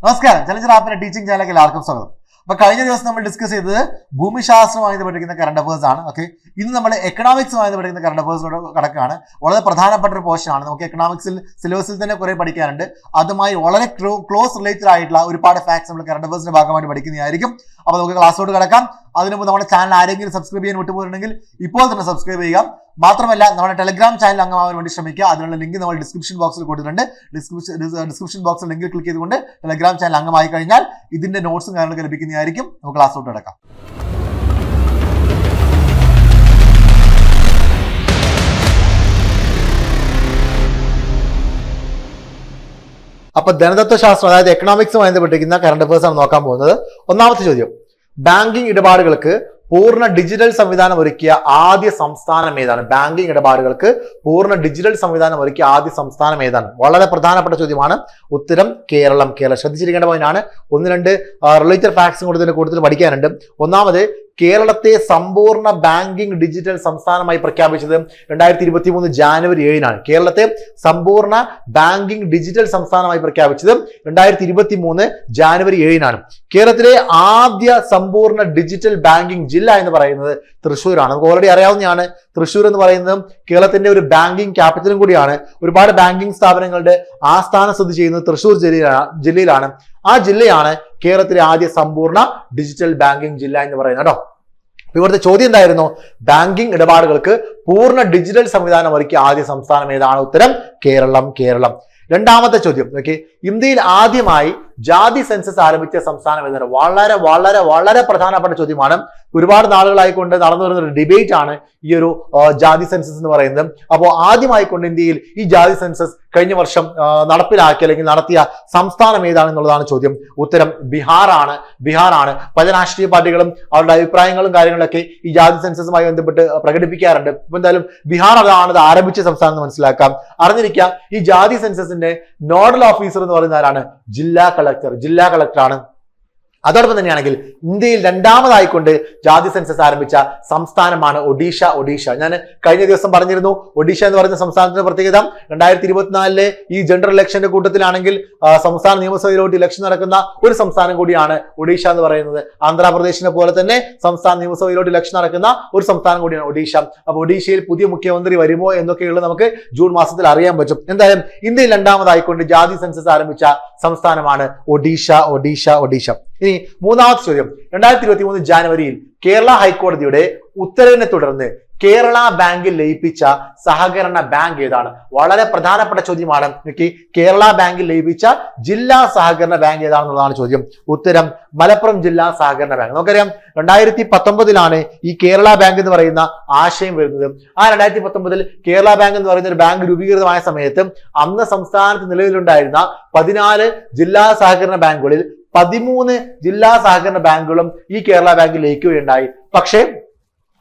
നമസ്കാരം. Challenger ആപ്പിന്റെ teaching ചാനലിലേക്ക് എല്ലാവർക്കും സ്വാഗതം. അപ്പൊ കഴിഞ്ഞ ദിവസം നമ്മൾ ഡിസ്കസ് ചെയ്തത് ഭൂമിശാസ്ത്രവുമായി പഠിക്കുന്ന കറണ്ട് അഫേഴ്സ് ആണ്. ഓക്കെ, ഇന്ന് നമ്മൾ എക്കണോമിക്സുമായി പഠിക്കുന്ന കറണ്ട് അഫേഴ്സിലൂടെ കടക്കാണ്. വളരെ പ്രധാനപ്പെട്ട ഒരു പോർഷൻ ആണ്. നമുക്ക് എക്കണോമിക്സിൽ സിലബസിൽ തന്നെ കുറെ പഠിക്കാനുണ്ട്. അതുമായി വളരെ ക്ലോസ് റിലേറ്റഡ് ആയിട്ടുള്ള ഒരുപാട് ഫാക്ട്സ് നമ്മൾ കറണ്ട് അഫേഴ്സിന്റെ ഭാഗമായിട്ട് പഠിക്കുന്നതായിരിക്കും. അപ്പോൾ നമുക്ക് ക്ലാസ്സിലോട്ട് കിടക്കാം. അതിന് മുമ്പ് നമ്മുടെ ചാനൽ ആരെങ്കിലും സബ്സ്ക്രൈബ് ചെയ്യാൻ വിട്ടുപോയിട്ടുണ്ടെങ്കിൽ ഇപ്പോൾ തന്നെ സബ്സ്ക്രൈബ് ചെയ്യുക. മാത്രമല്ല നമ്മുടെ ടെലഗ്രാം ചാനൽ അംഗമാവാൻ വേണ്ടി ശ്രമിക്കുക. അതിനുള്ള ലിങ്ക് നമ്മൾ ഡിസ്ക്രിപ്ഷൻ ബോക്സിൽ കൊടുത്തിട്ടുണ്ട്. ഡിസ്ക്രിപ്ഷൻ ബോക്സിൽ ലിങ്ക് ക്ലിക്ക് ചെയ്തുകൊണ്ട് ടെലഗ്രാം ചാനൽ അംഗമായി കഴിഞ്ഞാൽ ഇതിന്റെ നോട്ട്സും കാര്യങ്ങളൊക്കെ ലഭിക്കുന്നതായിരിക്കും. നമുക്ക് ക്ലാസ്സിലോട്ട് കിടക്കാം. അപ്പൊ ധനതത്വശാസ്ത്രം, അതായത് എക്കണോമിക്സുമായി ബന്ധപ്പെട്ടിരിക്കുന്ന കറണ്ട് അഫേഴ്സ് ആണ് നോക്കാൻ പോകുന്നത്. ഒന്നാമത്തെ ചോദ്യം, ബാങ്കിംഗ് ഇടപാടുകൾക്ക് പൂർണ്ണ ഡിജിറ്റൽ സംവിധാനം ഒരുക്കിയ ആദ്യ സംസ്ഥാനം ഏതാണ്? ബാങ്കിംഗ് ഇടപാടുകൾക്ക് പൂർണ്ണ ഡിജിറ്റൽ സംവിധാനം ഒരുക്കിയ ആദ്യ സംസ്ഥാനം ഏതാണ്? വളരെ പ്രധാനപ്പെട്ട ചോദ്യമാണ്. ഉത്തരം കേരളം. ശ്രദ്ധിച്ചിരിക്കേണ്ട പോയിന്റാണ്. ഒന്ന് രണ്ട് റിലേറ്റഡ് ഫാക്ട്സും കൂടുതൽ പഠിക്കാനുണ്ട്. ഒന്നാമത്, കേരളത്തെ സമ്പൂർണ്ണ ബാങ്കിംഗ് ഡിജിറ്റൽ സംസ്ഥാനമായി പ്രഖ്യാപിച്ചത് 2023 ജാനുവരി 7 കേരളത്തെ സമ്പൂർണ്ണ ബാങ്കിംഗ് ഡിജിറ്റൽ സംസ്ഥാനമായി പ്രഖ്യാപിച്ചത് 2023 ജാനുവരി 7 കേരളത്തിലെ ആദ്യ സമ്പൂർണ്ണ ഡിജിറ്റൽ ബാങ്കിംഗ് ജില്ല എന്ന് പറയുന്നത് തൃശ്ശൂരാണ്. നമുക്ക് ഓൾറെഡി അറിയാവുന്നതാണ്. തൃശ്ശൂർ എന്ന് പറയുന്നത് കേരളത്തിന്റെ ഒരു ബാങ്കിംഗ് ക്യാപിറ്റലും കൂടിയാണ്. ഒരുപാട് ബാങ്കിംഗ് സ്ഥാപനങ്ങളുടെ ആസ്ഥാനം സ്ഥിതി ചെയ്യുന്നത് തൃശ്ശൂർ ജില്ലയിലാണ്. ആ ജില്ലയാണ് കേരളത്തിലെ ആദ്യ സമ്പൂർണ്ണ ഡിജിറ്റൽ ബാങ്കിംഗ് ജില്ല എന്ന് പറയുന്നത് കേട്ടോ. ഇവിടുത്തെ ചോദ്യം എന്തായിരുന്നു? ബാങ്കിംഗ് ഇടപാടുകൾക്ക് പൂർണ്ണ ഡിജിറ്റൽ സംവിധാനം ഒരുക്കിയ ആദ്യ സംസ്ഥാനം ഏതാണ്? ഉത്തരം കേരളം. രണ്ടാമത്തെ ചോദ്യം, ഓക്കെ, ഇന്ത്യയിൽ ആദ്യമായി ജാതി സെൻസസ് ആരംഭിച്ച സംസ്ഥാനം ഏതാണ്? വളരെ വളരെ വളരെ പ്രധാനപ്പെട്ട ചോദ്യമാണ്. ഒരുപാട് നാളുകളായിക്കൊണ്ട് നടന്നു വരുന്ന ഒരു ഡിബേറ്റ് ആണ് ഈ ഒരു ജാതി സെൻസസ് എന്ന് പറയുന്നത്. അപ്പോൾ ആദ്യമായിക്കൊണ്ട് ഇന്ത്യയിൽ ഈ ജാതി സെൻസസ് കഴിഞ്ഞ വർഷം നടപ്പിലാക്കിയ അല്ലെങ്കിൽ നടത്തിയ സംസ്ഥാനം ഏതാണെന്നുള്ളതാണ് ചോദ്യം. ഉത്തരം ബീഹാറാണ്. പല രാഷ്ട്രീയ പാർട്ടികളും അവരുടെ അഭിപ്രായങ്ങളും കാര്യങ്ങളൊക്കെ ഈ ജാതി സെൻസസുമായി ബന്ധപ്പെട്ട് പ്രകടിപ്പിക്കാറുണ്ട്. ഇപ്പൊ എന്തായാലും ബീഹാർ അതാണ് ആരംഭിച്ച സംസ്ഥാനം എന്ന് മനസ്സിലാക്കാം. അറിഞ്ഞിരിക്കാം, ഈ ജാതി സെൻസസിന്റെ നോഡൽ ഓഫീസർ എന്ന് പറയുന്ന ആരാണ്? ജില്ലാ കളക്ടറാണ്. അതോടൊപ്പം തന്നെയാണെങ്കിൽ ഇന്ത്യയിൽ രണ്ടാമതായിക്കൊണ്ട് ജാതി സെൻസസ് ആരംഭിച്ച സംസ്ഥാനമാണ് ഒഡീഷ. ഞാൻ കഴിഞ്ഞ ദിവസം പറഞ്ഞിരുന്നു, ഒഡീഷ എന്ന് പറയുന്ന സംസ്ഥാനത്തിന്റെ പ്രത്യേകത 2024 ഈ ജനറൽ ഇലക്ഷന്റെ കൂട്ടത്തിലാണെങ്കിൽ സംസ്ഥാന നിയമസഭയിലോട്ട് ഇലക്ഷൻ നടക്കുന്ന ഒരു സംസ്ഥാനം കൂടിയാണ് ഒഡീഷ എന്ന് പറയുന്നത്. ആന്ധ്രാപ്രദേശിനെ പോലെ തന്നെ സംസ്ഥാന നിയമസഭയിലോട്ട് ഇലക്ഷൻ നടക്കുന്ന ഒരു സംസ്ഥാനം കൂടിയാണ് ഒഡീഷ. അപ്പൊ ഒഡീഷയിൽ പുതിയ മുഖ്യമന്ത്രി വരുമോ എന്നൊക്കെയുള്ളത് നമുക്ക് ജൂൺ മാസത്തിൽ അറിയാൻ പറ്റും. എന്തായാലും ഇന്ത്യയിൽ രണ്ടാമതായിക്കൊണ്ട് ജാതി സെൻസസ് ആരംഭിച്ച സംസ്ഥാനമാണ് ഒഡീഷ. ഇനി മൂന്നാമത്തെ ചോദ്യം, 2023 ജാനുവരിയിൽ കേരള ഹൈക്കോടതിയുടെ ഉത്തരവിനെ തുടർന്ന് കേരള ബാങ്കിൽ ലയിപ്പിച്ച സഹകരണ ബാങ്ക് ഏതാണ്? വളരെ പ്രധാനപ്പെട്ട ചോദ്യമാണ്. കേരള ബാങ്കിൽ ലയിപ്പിച്ച ജില്ലാ സഹകരണ ബാങ്ക് ഏതാണെന്നുള്ളതാണ് ചോദ്യം. ഉത്തരം മലപ്പുറം ജില്ലാ സഹകരണ ബാങ്ക്. നമുക്കറിയാം 2019 ഈ കേരള ബാങ്ക് എന്ന് പറയുന്ന ആശയം വരുന്നത്. ആ 2019 കേരള ബാങ്ക് എന്ന് പറയുന്ന ഒരു ബാങ്ക് രൂപീകൃതമായ സമയത്ത് അന്ന് സംസ്ഥാനത്ത് നിലവിലുണ്ടായിരുന്ന 14 ജില്ലാ സഹകരണ ബാങ്കുകളിൽ 13 ജില്ലാ സഹകരണ ബാങ്കുകളും ഈ കേരള ബാങ്കിൽ ലയിക്കുകയുണ്ടായി. പക്ഷേ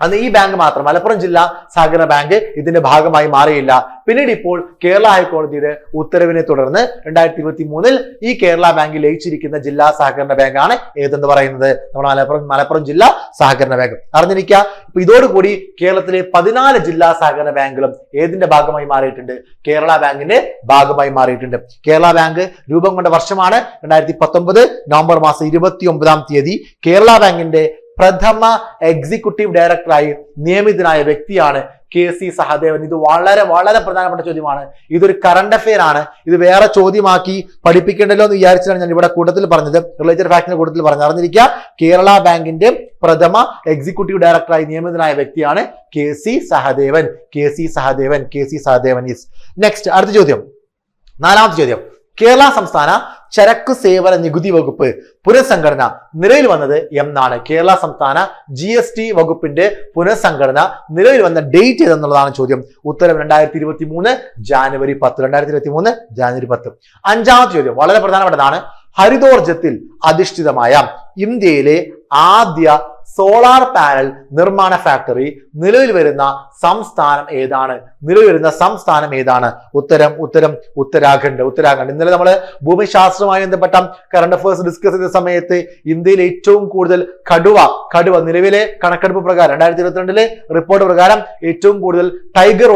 അന്ന് ഈ ബാങ്ക് മാത്രം, മലപ്പുറം ജില്ലാ സഹകരണ ബാങ്ക് ഇതിന്റെ ഭാഗമായി മാറിയില്ല. പിന്നീട് ഇപ്പോൾ കേരള ഹൈക്കോടതിയുടെ ഉത്തരവിനെ തുടർന്ന് 2023 ഈ കേരള ബാങ്കിൽ ലയിച്ചിരിക്കുന്ന ജില്ലാ സഹകരണ ബാങ്കാണ് ഏതെന്ന് പറയുന്നത് നമ്മുടെ മലപ്പുറം ജില്ലാ സഹകരണ ബാങ്ക്. അറിഞ്ഞിരിക്കുക, ഇപ്പൊ ഇതോടുകൂടി കേരളത്തിലെ 14 ജില്ലാ സഹകരണ ബാങ്കുകളും ഏതിന്റെ ഭാഗമായി മാറിയിട്ടുണ്ട്? കേരള ബാങ്കിന്റെ ഭാഗമായി മാറിയിട്ടുണ്ട്. കേരള ബാങ്ക് രൂപം കൊണ്ട വർഷമാണ് 2019 നവംബർ മാസം 29 കേരള ബാങ്കിന്റെ പ്രഥമ എക്സിക്യൂട്ടീവ് ഡയറക്ടറായി നിയമിതനായ വ്യക്തിയാണ് KC സഹദേവൻ. ഇത് വളരെ വളരെ പ്രധാനപ്പെട്ട ചോദ്യമാണ്. ഇതൊരു കറണ്ട് അഫെയർ ആണ്. ഇത് വേറെ ചോദ്യമാക്കി പഠിപ്പിക്കേണ്ടല്ലോ എന്ന് വിചാരിച്ചാണ് ഞാൻ ഇവിടെ കൂട്ടത്തിൽ പറഞ്ഞത്, റിലേറ്റഡ് ഫാക്ടിന്റെ കൂട്ടത്തിൽ പറഞ്ഞു. അറിഞ്ഞിരിക്കുക, കേരള ബാങ്കിന്റെ പ്രഥമ എക്സിക്യൂട്ടീവ് ഡയറക്ടറായി നിയമിതനായ വ്യക്തിയാണ് KC സഹദേവൻ. നെക്സ്റ്റ്, അടുത്ത ചോദ്യം, നാലാമത്തെ ചോദ്യം, കേരള സംസ്ഥാന ചരക്കു സേവന നികുതി വകുപ്പ് പുനഃസംഘടന നിലവിൽ വന്നത് എന്നാണ്? കേരള സംസ്ഥാന GST വകുപ്പിന്റെ പുനഃസംഘടന നിലവിൽ വന്ന ഡേറ്റ് ഏതെന്നുള്ളതാണ് ചോദ്യം. ഉത്തരം 2023 ജാനുവരി 10. അഞ്ചാമത്തെ ചോദ്യം വളരെ പ്രധാനപ്പെട്ടതാണ്. ഹരിതോർജ്ജത്തിൽ അധിഷ്ഠിതമായ ഇന്ത്യയിലെ ആദ്യ സോളാർ പാനൽ നിർമ്മാണ ഫാക്ടറി നിലവിൽ വരുന്ന സംസ്ഥാനം ഏതാണ്? ഉത്തരം ഉത്തരാഖണ്ഡ്. ഇന്നലെ നമ്മൾ ഭൂമിശാസ്ത്രവുമായി ബന്ധപ്പെട്ട കറണ്ട് അഫയേഴ്സ് ഡിസ്കസ് ചെയ്ത സമയത്ത് ഇന്ത്യയിൽ ഏറ്റവും കൂടുതൽ കടുവ നിലവിലെ കണക്കെടുപ്പ് പ്രകാരം 2022 റിപ്പോർട്ട് പ്രകാരം ഏറ്റവും കൂടുതൽ ടൈഗർ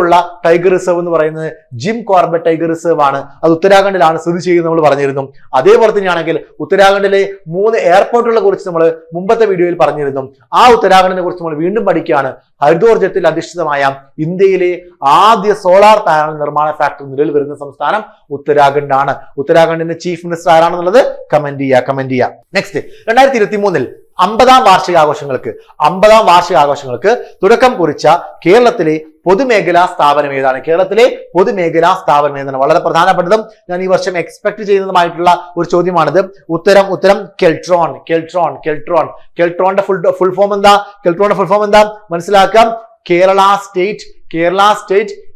റിസർവ് എന്ന് പറയുന്നത് ജിം കോർബറ്റ് ടൈഗർ റിസർവ് ആണ്. അത് ഉത്തരാഖണ്ഡിലാണ് സ്ഥിതി ചെയ്യുന്നത് നമ്മൾ പറഞ്ഞിരുന്നു. അതേപോലെ തന്നെയാണെങ്കിൽ ഉത്തരാഖണ്ഡിലെ 3 എയർപോർട്ടുകളെ കുറിച്ച് നമ്മൾ മുമ്പത്തെ വീഡിയോയിൽ പറഞ്ഞിരുന്നു. ആ ഉത്തരാഖണ്ഡിനെ കുറിച്ച് നമ്മൾ വീണ്ടും പഠിക്കുകയാണ്. ഹരിതോർജ്ജത്തിൽ അധിഷ്ഠിതമായ ഇന്ത്യയിലെ ആദ്യ സോളാർ പാനൽ നിർമ്മാണ ഫാക്ടറി നിലവിൽ വരുന്ന സംസ്ഥാനം ഉത്തരാഖണ്ഡാണ്. ഉത്തരാഖണ്ഡിന്റെ ചീഫ് മിനിസ്റ്റർ ആരാണെന്നുള്ളത് കമന്റ് ചെയ്യുക. നെക്സ്റ്റ്, 2023 50ാം വാർഷികാഘോഷങ്ങൾക്ക് തുടക്കം കുറിച്ച കേരളത്തിലെ പൊതുമേഖലാ സ്ഥാപനം ഏതാണ്? വളരെ പ്രധാനപ്പെട്ടതും ഞാൻ ഈ വർഷം എക്സ്പെക്ട് ചെയ്യുന്നതുമായിട്ടുള്ള ഒരു ചോദ്യമാണിത്. ഉത്തരം കെൽട്രോണിന്റെ ഫുൾ ഫോം എന്താ? മനസ്സിലാക്കാം. Kerala state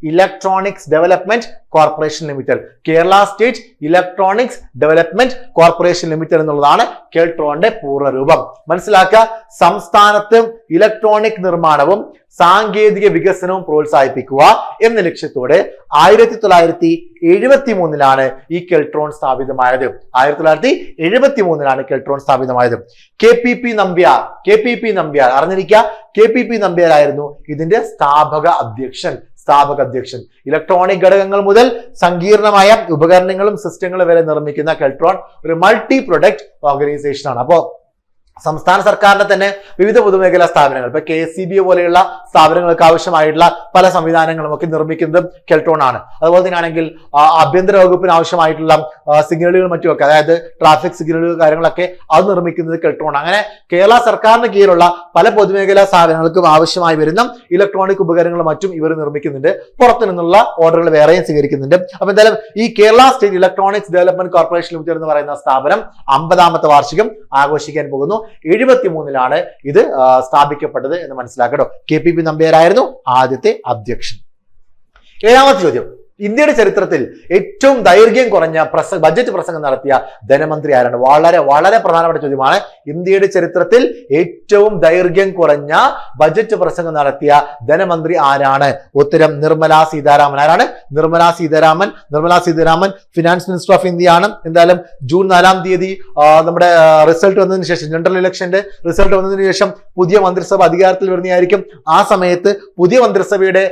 electronics development corporation limited എന്നുള്ളതാണ് കെൽട്രോണിന്റെ പൂർണ്ണരൂപം. മനസ്സിലാക്കുക. സംസ്ഥാനത്ത് ഇലക്ട്രോണിക് നിർമ്മാണവും സാങ്കേതിക വികസനവും പ്രോത്സാഹിപ്പിക്കുക എന്ന ലക്ഷ്യത്തോടെ 1973 ഈ കെൽട്രോൺ സ്ഥാപിതമായത്. KPP നമ്പ്യാർ അറിഞ്ഞിരിക്കുക. KPP നമ്പ്യാർ ആയിരുന്നു ഇതിന്റെ സ്ഥാപക അധ്യക്ഷൻ. ഇലക്ട്രോണിക് ഘടകങ്ങൾ മുതൽ സങ്കീർണമായ ഉപകരണങ്ങളും സിസ്റ്റങ്ങളും വരെ നിർമ്മിക്കുന്ന കെൽട്രോൺ ഒരു മൾട്ടി പ്രൊഡക്റ്റ് ഓർഗനൈസേഷൻ ആണ്. അപ്പോ സംസ്ഥാന സർക്കാരിന്റെ തന്നെ വിവിധ പൊതുമേഖലാ സ്ഥാപനങ്ങൾ, ഇപ്പൊ KCB പോലെയുള്ള സ്ഥാപനങ്ങൾക്ക് ആവശ്യമായിട്ടുള്ള പല സംവിധാനങ്ങളും ഒക്കെ നിർമ്മിക്കുന്നത് കെൽട്രോൺ ആണ്. അതുപോലെ തന്നെയാണെങ്കിൽ ആഭ്യന്തര വകുപ്പിന് ആവശ്യമായിട്ടുള്ള സിഗ്നലുകൾ മറ്റുമൊക്കെ, അതായത് ട്രാഫിക് സിഗ്നലുകൾ കാര്യങ്ങളൊക്കെ അത് നിർമ്മിക്കുന്നത് കെൽട്രോൺ. അങ്ങനെ കേരള സർക്കാരിന് കീഴിലുള്ള പല പൊതുമേഖലാ സ്ഥാപനങ്ങൾക്കും ആവശ്യമായി വരുന്ന ഇലക്ട്രോണിക് ഉപകരണങ്ങളും മറ്റും ഇവർ നിർമ്മിക്കുന്നുണ്ട്. പുറത്തു നിന്നുള്ള ഓർഡറുകൾ വേറെയും സ്വീകരിക്കുന്നുണ്ട്. അപ്പൊ എന്തായാലും ഈ Kerala state electronics development corporation limited എന്ന് പറയുന്ന സ്ഥാപനം 50ാമത്തെ വാർഷികം ആഘോഷിക്കാൻ പോകുന്നു. 73 ഇത് സ്ഥാപിക്കപ്പെട്ടത് എന്ന് മനസ്സിലാക്കട്ടോ. KPP നമ്പ്യാരായിരുന്നു ആദ്യത്തെ അധ്യക്ഷൻ. 7ാമത്തെ ചോദ്യം, ഇന്ത്യയുടെ ചരിത്രത്തിൽ ഏറ്റവും ദൈർഘ്യം കുറഞ്ഞ ബജറ്റ് പ്രസംഗം നടത്തിയ ധനമന്ത്രി ആരാണ്? വളരെ പ്രധാനപ്പെട്ട ചോദ്യമാണ്. ഇന്ത്യയുടെ ചരിത്രത്തിൽ ഏറ്റവും ദൈർഘ്യം കുറഞ്ഞ ബജറ്റ് പ്രസംഗം നടത്തിയ ധനമന്ത്രി ആരാണ്? ഉത്തരം നിർമ്മലാ സീതാരാമൻ. ആരാണ്? Nirmala Sitharaman finance minister of India ആണ്. എന്തായാലും ജൂൺ 4-ാം തീയതി നമ്മുടെ റിസൾട്ട് വന്നതിന് ശേഷം, ജനറൽ ഇലക്ഷന്റെ റിസൾട്ട് വന്നതിന് ശേഷം പുതിയ മന്ത്രിസഭ അധികാരത്തിൽ വരുന്നതായിരിക്കും. ആ സമയത്ത് പുതിയ മന്ത്രിസഭയിലെ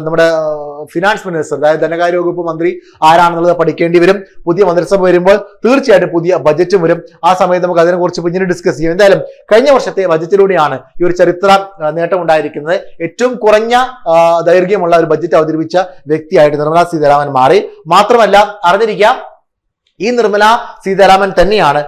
നമ്മുടെ ഫിനാൻസ് മിനിസ്റ്റർ, അതായത് ധനകാര്യ വകുപ്പ് മന്ത്രി ആരാണെന്നുള്ളത് പഠിക്കേണ്ടി വരും. പുതിയ മന്ത്രിസഭ വരുമ്പോൾ തീർച്ചയായിട്ടും പുതിയ ബജറ്റും വരും. ആ സമയത്ത് നമുക്ക് അതിനെക്കുറിച്ച് പിന്നീട് ഡിസ്കസ് ചെയ്യും. എന്തായാലും കഴിഞ്ഞ വർഷത്തെ ബജറ്റിലൂടെയാണ് ഈ ഒരു ചരിത്ര നേട്ടം ഉണ്ടായിരിക്കുന്നത്. ഏറ്റവും കുറഞ്ഞ ദൈർഘ്യമുള്ള ഒരു ബജറ്റ് അവതരിപ്പിച്ച വ്യക്തിയായിട്ട് നിർമ്മലാ സീതാരാമൻ മാറി. മാത്രമല്ല അറിഞ്ഞിരിക്കാം, ഈ നിർമ്മലാ സീതാരാമൻ തന്നെയാണ്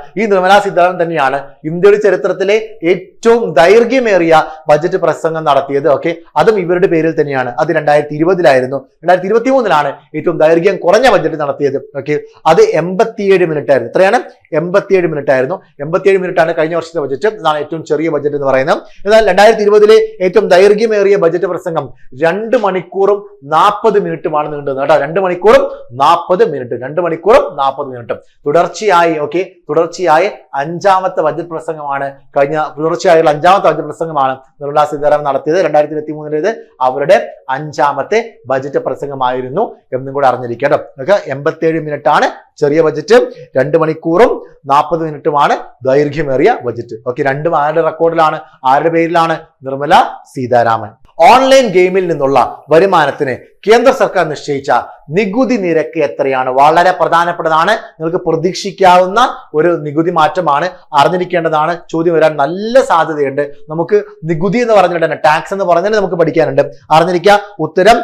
ഇന്ത്യയുടെ ചരിത്രത്തിലെ ഏറ്റവും ദൈർഘ്യമേറിയ ബജറ്റ് പ്രസംഗം നടത്തിയത്. ഓക്കെ, അതും ഇവരുടെ പേരിൽ തന്നെയാണ്. അത് 2020 2023 ഏറ്റവും ദൈർഘ്യം കുറഞ്ഞ ബജറ്റ് നടത്തിയത്. ഓക്കെ, അത് 87 മിനിറ്റ് ആയിരുന്നു. എത്രയാണ്? 87 മിനിറ്റ് ആയിരുന്നു. 87 മിനിറ്റ് ആണ് കഴിഞ്ഞ വർഷത്തെ ബജറ്റ്. ഇതാണ് ഏറ്റവും ചെറിയ ബജറ്റ് എന്ന് പറയുന്നത്. എന്നാൽ 2020 ഏറ്റവും ദൈർഘ്യമേറിയ ബജറ്റ് പ്രസംഗം 2 മണിക്കൂറും 40 മിനിറ്റുമാണ് നീണ്ടത് കേട്ടോ. 2 മണിക്കൂറും 40 മിനിറ്റ്. തുടർച്ചയായി 5ാമത്തെ ബജറ്റ് പ്രസംഗമാണ് തുടർച്ചയായുള്ള 5ാമത്തെ ബജറ്റ് പ്രസംഗമാണ് നിർമ്മലാ സീതാരാമൻ നടത്തിയത്. 2023 അവരുടെ 5ാമത്തെ ബജറ്റ് പ്രസംഗമായിരുന്നു എന്നും കൂടെ അറിഞ്ഞിരിക്കണം. 87 മിനിറ്റ് ആണ് ചെറിയ ബജറ്റ്, 2 മണിക്കൂറും 40 മിനിറ്റുമാണ് ദൈർഘ്യമേറിയ ബജറ്റ്. ഓക്കെ, രണ്ടും ആരുടെ റെക്കോർഡിലാണ്? ആരുടെ പേരിലാണ്? നിർമ്മലാ സീതാരാമൻ. ഓൺലൈൻ ഗെയിമിൽ നിന്നുള്ള വരുമാനത്തിന് കേന്ദ്ര സർക്കാർ നിശ്ചയിച്ച നികുതി നിരക്ക് എത്രയാണ്? വളരെ പ്രധാനപ്പെട്ടതാണ്. നിങ്ങൾക്ക് പ്രതീക്ഷിക്കാവുന്ന ഒരു നികുതി മാറ്റമാണ്, അറിഞ്ഞിരിക്കേണ്ടതാണ്. ചോദ്യം വരാൻ നല്ല സാധ്യതയുണ്ട്. നമുക്ക് നികുതി എന്ന് പറഞ്ഞിട്ട് തന്നെ, ടാക്സ് എന്ന് പറഞ്ഞാൽ നമുക്ക് പഠിക്കാനുണ്ട്. അറിഞ്ഞിരിക്കുക. ഉത്തരം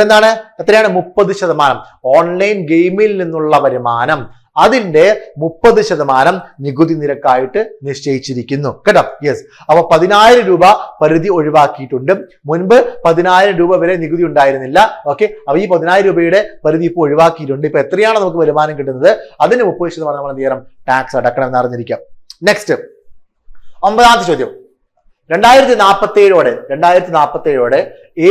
എന്താണ്? എത്രയാണ്? 30%. ഓൺലൈൻ ഗെയിമിൽ നിന്നുള്ള വരുമാനം, അതിന്റെ 30% നികുതി നിരക്കായിട്ട് നിശ്ചയിച്ചിരിക്കുന്നു കേട്ടോ. യെസ്, അപ്പൊ 10,000 രൂപ പരിധി ഒഴിവാക്കിയിട്ടുണ്ട്. മുൻപ് 10,000 രൂപ വരെ നികുതി ഉണ്ടായിരുന്നില്ല. ഓക്കെ, അപ്പൊ ഈ 10,000 രൂപയുടെ പരിധി ഇപ്പോൾ ഒഴിവാക്കിയിട്ടുണ്ട്. ഇപ്പൊ എത്രയാണ് നമുക്ക് വരുമാനം കിട്ടുന്നത്? അതിന് 30% നമ്മൾ എന്ത് ചെയ്യണം? ടാക്സ് അടക്കണം എന്ന് അറിഞ്ഞിരിക്കാം. നെക്സ്റ്റ്, 9ാമത്തെ ചോദ്യം. 2047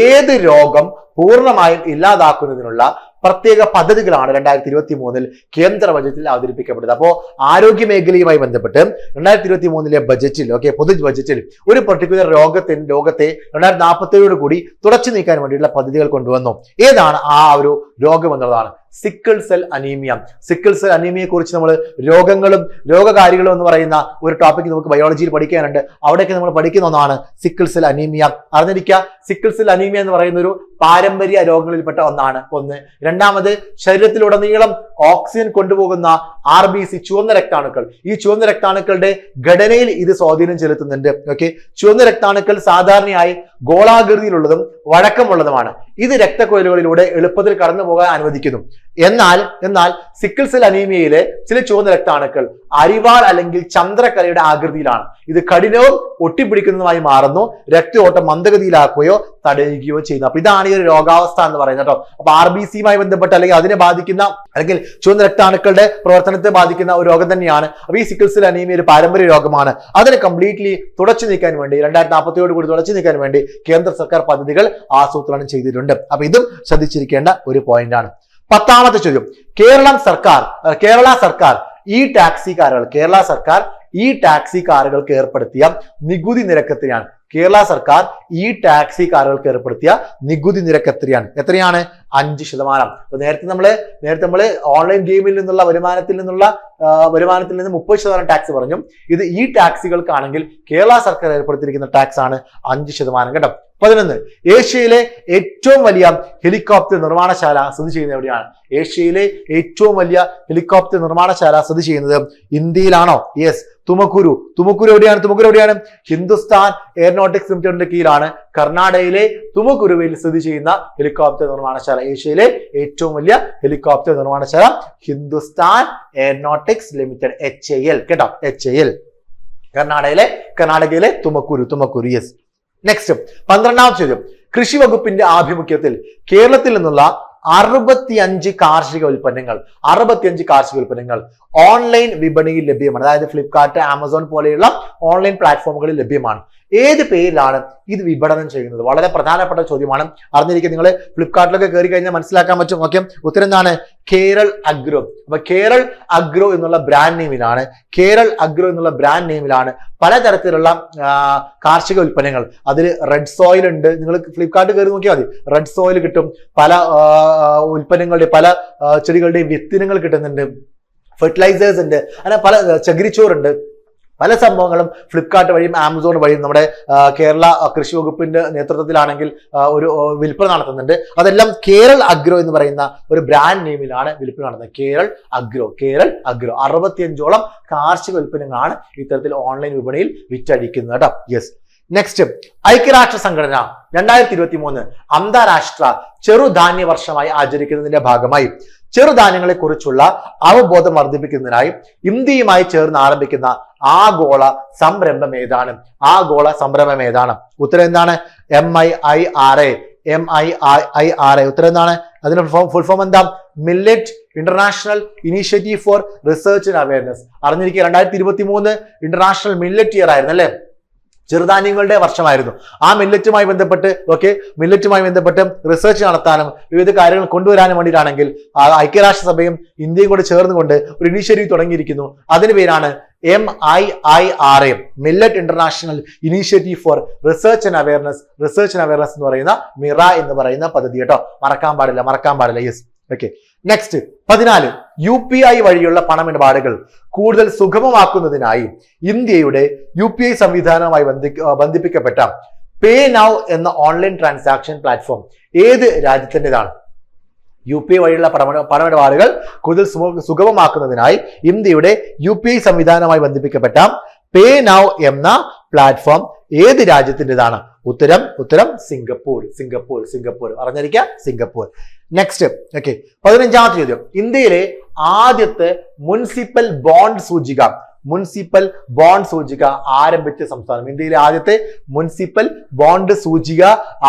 ഏത് രോഗം പൂർണ്ണമായും ഇല്ലാതാക്കുന്നതിനുള്ള പ്രത്യേക പദ്ധതികളാണ് 2023 കേന്ദ്ര ബജറ്റിൽ അവതരിപ്പിക്കപ്പെട്ടത്. അപ്പോൾ ആരോഗ്യ മേഖലയുമായി ബന്ധപ്പെട്ട് 2023 ബജറ്റിൽ പൊതു ബജറ്റിൽ ഒരു പർട്ടിക്കുലർ ലോകത്തെ 2047 കൂടി തുടച്ചു നീക്കാൻ വേണ്ടിയിട്ടുള്ള പദ്ധതികൾ കൊണ്ടുവന്നു. ഏതാണ് ആ ഒരു രോഗം എന്നുള്ളതാണ് sickle cell anaemia. Sickle cell അനീമിയയെ കുറിച്ച് നമ്മൾ രോഗങ്ങളും രോഗകാരികളും എന്ന് പറയുന്ന ഒരു ടോപ്പിക് നമുക്ക് ബയോളജിയിൽ പഠിക്കാനുണ്ട്. അവിടെയൊക്കെ നമ്മൾ പഠിക്കുന്ന ഒന്നാണ് സിക്കിൾ സെൽ അനീമിയ. അറിഞ്ഞിരിക്കുക, സിക്കിൾ സെൽ അനീമിയ എന്ന് പറയുന്ന ഒരു പാരമ്പര്യ രോഗങ്ങളിൽപ്പെട്ട ഒന്നാണ്. ഒന്ന്. രണ്ടാമത്, ശരീരത്തിലുടനീളം ഓക്സിജൻ കൊണ്ടുപോകുന്ന RBC ചുവന്ന രക്താണുക്കൾ. ഈ ചുവന്ന രക്താണുക്കളുടെ ഘടനയിൽ ഇത് സ്വാധീനം ചെലുത്തുന്നുണ്ട്. ചുവന്ന രക്താണുക്കൾ സാധാരണയായി ഗോളാകൃതിയിലുള്ളതും വഴക്കമുള്ളതുമാണ്. ഇത് രക്തക്കുഴലുകളിലൂടെ എളുപ്പത്തിൽ കടന്നു പോകാൻ അനുവദിക്കുന്നു. എന്നാൽ സിക്കിൾ സെൽ അനീമിയയിലെ ചില ചുവന്ന രക്താണുക്കൾ അരിവാൾ അല്ലെങ്കിൽ ചന്ദ്രക്കലയുടെ ആകൃതിയിലാണ്. ഇത് കഠിനവും ഒട്ടിപ്പിടിക്കുന്നതുമായി മാറുന്നു, രക്തയോട്ടം മന്ദഗതിയിലാക്കുകയോ തടയുകയോ ചെയ്യുന്നു. അപ്പൊ ഇതാണ് ഈ ഒരു രോഗാവസ്ഥ എന്ന് പറയുന്നത് കേട്ടോ. അപ്പൊ RBCയുമായി ബന്ധപ്പെട്ട് അല്ലെങ്കിൽ അതിനെ ബാധിക്കുന്ന അല്ലെങ്കിൽ ചുവന്ന രക്താണുക്കളുടെ പ്രവർത്തനത്തെ ബാധിക്കുന്ന ഒരു രോഗം തന്നെയാണ്. അപ്പൊ ഈ സിക്കിൾ സെൽ അനീമിയ ഒരു പാരമ്പര്യ രോഗമാണ്. അതിനെ കംപ്ലീറ്റ്ലി തുടച്ചു നീക്കാൻ വേണ്ടി 2047 കൂടി തുടച്ചു നീക്കാൻ വേണ്ടി കേന്ദ്ര സർക്കാർ പദ്ധതികൾ ആസൂത്രണം ചെയ്തിട്ടുണ്ട്. അപ്പൊ ഇതും ശ്രദ്ധിച്ചിരിക്കേണ്ട ഒരു പോയിന്റ് ആണ്. 10ാമത്തെ ചോദ്യം, കേരള സർക്കാർ ഈ ടാക്സി കാറുകൾക്ക് ഏർപ്പെടുത്തിയ നികുതി നിരക്ക് എത്രയാണ്? കേരള സർക്കാർ ഈ ടാക്സി കാറുകൾക്ക് ഏർപ്പെടുത്തിയ നികുതി നിരക്ക് എത്രയാണ്? 5%. അപ്പൊ നേരത്തെ നമ്മള് ഓൺലൈൻ ഗെയിമിൽ നിന്നുള്ള വരുമാനത്തിൽ നിന്ന് 30% ടാക്സ് പറഞ്ഞു. ഇത് ഈ ടാക്സികൾക്കാണെങ്കിൽ കേരള സർക്കാർ ഏർപ്പെടുത്തിയിരിക്കുന്ന ടാക്സ് ആണ് 5% കേട്ടോ. 11, ഏഷ്യയിലെ ഏറ്റവും വലിയ ഹെലികോപ്റ്റർ നിർമ്മാണശാല സ്ഥിതി ചെയ്യുന്നത് എവിടെയാണ്? ഏഷ്യയിലെ ഏറ്റവും വലിയ ഹെലികോപ്റ്റർ നിർമ്മാണശാല സ്ഥിതി ചെയ്യുന്നത് ഇന്ത്യയിലാണോ? യെസ്, തുമക്കുരു എവിടെയാണ്? ഹിന്ദുസ്ഥാൻ എയറോനോട്ടിക്സ് ലിമിറ്റഡിന്റെ കീഴിലാണ് കർണാടകയിലെ തുമക്കുരുവിൽ സ്ഥിതി ചെയ്യുന്ന ഹെലികോപ്റ്റർ നിർമ്മാണശാല. ഏഷ്യയിലെ ഏറ്റവും വലിയ ഹെലികോപ്റ്റർ നിർമ്മാണശാല ഹിന്ദുസ്ഥാൻ എയറോനോട്ടിക്സ് ലിമിറ്റഡ്, HAL കേട്ടോ, HAL. കർണാടകയിലെ തുമക്കുരു. യെസ്. നെക്സ്റ്റ് 12ാമത്തെ ചോദ്യം, കൃഷി വകുപ്പിന്റെ ആഭിമുഖ്യത്തിൽ കേരളത്തിൽ നിന്നുള്ള 65 കാർഷിക ഉൽപ്പന്നങ്ങൾ ഓൺലൈൻ വിപണിയിൽ ലഭ്യമാണ്. അതായത് ഫ്ലിപ്കാർട്ട്, ആമസോൺ പോലെയുള്ള ഓൺലൈൻ പ്ലാറ്റ്ഫോമുകളിൽ ലഭ്യമാണ്. ഏത് പേരിലാണ് ഇത് വിപണനം ചെയ്യുന്നത്? വളരെ പ്രധാനപ്പെട്ട ചോദ്യമാണ്. അറിഞ്ഞിരിക്കുക, നിങ്ങൾ ഫ്ലിപ്കാർട്ടിലൊക്കെ കയറി കഴിഞ്ഞാൽ മനസ്സിലാക്കാൻ പറ്റും. ഉത്തരം എന്താണ്? കേരൾ അഗ്രോ. അപ്പൊ കേരൾ അഗ്രോ എന്നുള്ള ബ്രാൻഡ് നെയിമിലാണ് പലതരത്തിലുള്ള കാർഷിക ഉൽപ്പന്നങ്ങൾ. അതിൽ റെഡ് സോയിൽ ഉണ്ട്. നിങ്ങൾ ഫ്ലിപ്കാർട്ട് കയറി നോക്കിയാൽ മതി, റെഡ് സോയിൽ കിട്ടും. പല ഉൽപ്പന്നങ്ങളുടെ പല ചെടികളുടെയും വിത്തിനങ്ങൾ കിട്ടുന്നുണ്ട്. ഫെർട്ടിലൈസേഴ്സ് ഉണ്ട്. അങ്ങനെ പല ചകിരിച്ചോറുണ്ട്. പല സംഭവങ്ങളും ഫ്ലിപ്കാർട്ട് വഴിയും ആമസോൺ വഴിയും നമ്മുടെ കേരള കൃഷി വകുപ്പിന്റെ നേതൃത്വത്തിലാണെങ്കിൽ ഒരു വിൽപ്പന നടത്തുന്നുണ്ട്. അതെല്ലാം കേരൾ അഗ്രോ എന്ന് പറയുന്ന ഒരു ബ്രാൻഡ് നെയിമിലാണ് വിൽപ്പന നടത്തുന്നത്. കേരൾ അഗ്രോ 65ഓളം കാർഷിക ഉൽപ്പന്നങ്ങളാണ് ഇത്തരത്തിൽ ഓൺലൈൻ വിപണിയിൽ വിറ്റഴിക്കുന്നത് കേട്ടോ. യെസ്. നെക്സ്റ്റ്, ഐക്യരാഷ്ട്ര സംഘടന 2023 അന്താരാഷ്ട്ര ചെറുധാന്യ വർഷമായി ആചരിക്കുന്നതിന്റെ ഭാഗമായി ചെറുധാന്യങ്ങളെ കുറിച്ചുള്ള അവബോധം വർദ്ധിപ്പിക്കുന്നതിനായി ഇന്ത്യയുമായി ചേർന്ന് ആരംഭിക്കുന്ന ആഗോള സംരംഭം ഏതാണ്? ഉത്തരം എന്താണ്? MIIRA. ഉത്തരം എന്താണ്? അതിന്റെ ഫുൾ ഫോം എന്താ? Millet international initiative for research and awareness. അറിഞ്ഞിരിക്കുക, 2023 ഇന്റർനാഷണൽ മില്ലറ്റ് ഇയർ ആയിരുന്നു അല്ലെ? ചെറുധാന്യങ്ങളുടെ വർഷമായിരുന്നു. ആ മില്ലറ്റുമായി ബന്ധപ്പെട്ട് റിസർച്ച് നടത്താനും വിവിധ കാര്യങ്ങൾ കൊണ്ടുവരാനും വേണ്ടിയിട്ടാണെങ്കിൽ ഐക്യരാഷ്ട്രസഭയും ഇന്ത്യയും കൂടെ ചേർന്നുകൊണ്ട് ഒരു ഇനീഷ്യേറ്റീവ് തുടങ്ങിയിരിക്കുന്നു. അതിന് പേരാണ് MIIRA, millet international initiative for research and awareness എന്ന് പറയുന്ന മിറ എന്ന് പറയുന്ന പദ്ധതി കേട്ടോ. മറക്കാൻ പാടില്ല. യെസ്. ഓക്കെ. നെക്സ്റ്റ് 14, UPI വഴിയുള്ള പണമിടപാടുകൾ കൂടുതൽ സുഗമമാക്കുന്നതിനായി ഇന്ത്യയുടെ UPI സംവിധാനവുമായി ബന്ധിപ്പിക്കപ്പെട്ട പേ നൗ എന്ന ഓൺലൈൻ ട്രാൻസാക്ഷൻ പ്ലാറ്റ്ഫോം ഏത് രാജ്യത്തിൻ്റെതാണ്? UPI വഴിയുള്ള പണമിടപാടുകൾ കൂടുതൽ സുഗമമാക്കുന്നതിനായി ഇന്ത്യയുടെ UPI സംവിധാനവുമായി ബന്ധിപ്പിക്കപ്പെട്ട പേ നൗ എന്ന പ്ലാറ്റ്ഫോം ഏത് രാജ്യത്തിൻ്റെതാണ്? ഉത്തരം സിംഗപ്പൂർ. അറിഞ്ഞിരിക്കുക, സിംഗപ്പൂർ. നെക്സ്റ്റ്. ഓക്കെ. 15ാമത്തെ ചോദ്യം, ഇന്ത്യയിലെ ആദ്യത്തെ മുനിസിപ്പൽ ബോണ്ട് സൂചിക ആരംഭിച്ച സംസ്ഥാനം? ഇന്ത്യയിലെ ആദ്യത്തെ മുനിസിപ്പൽ ബോണ്ട് സൂചിക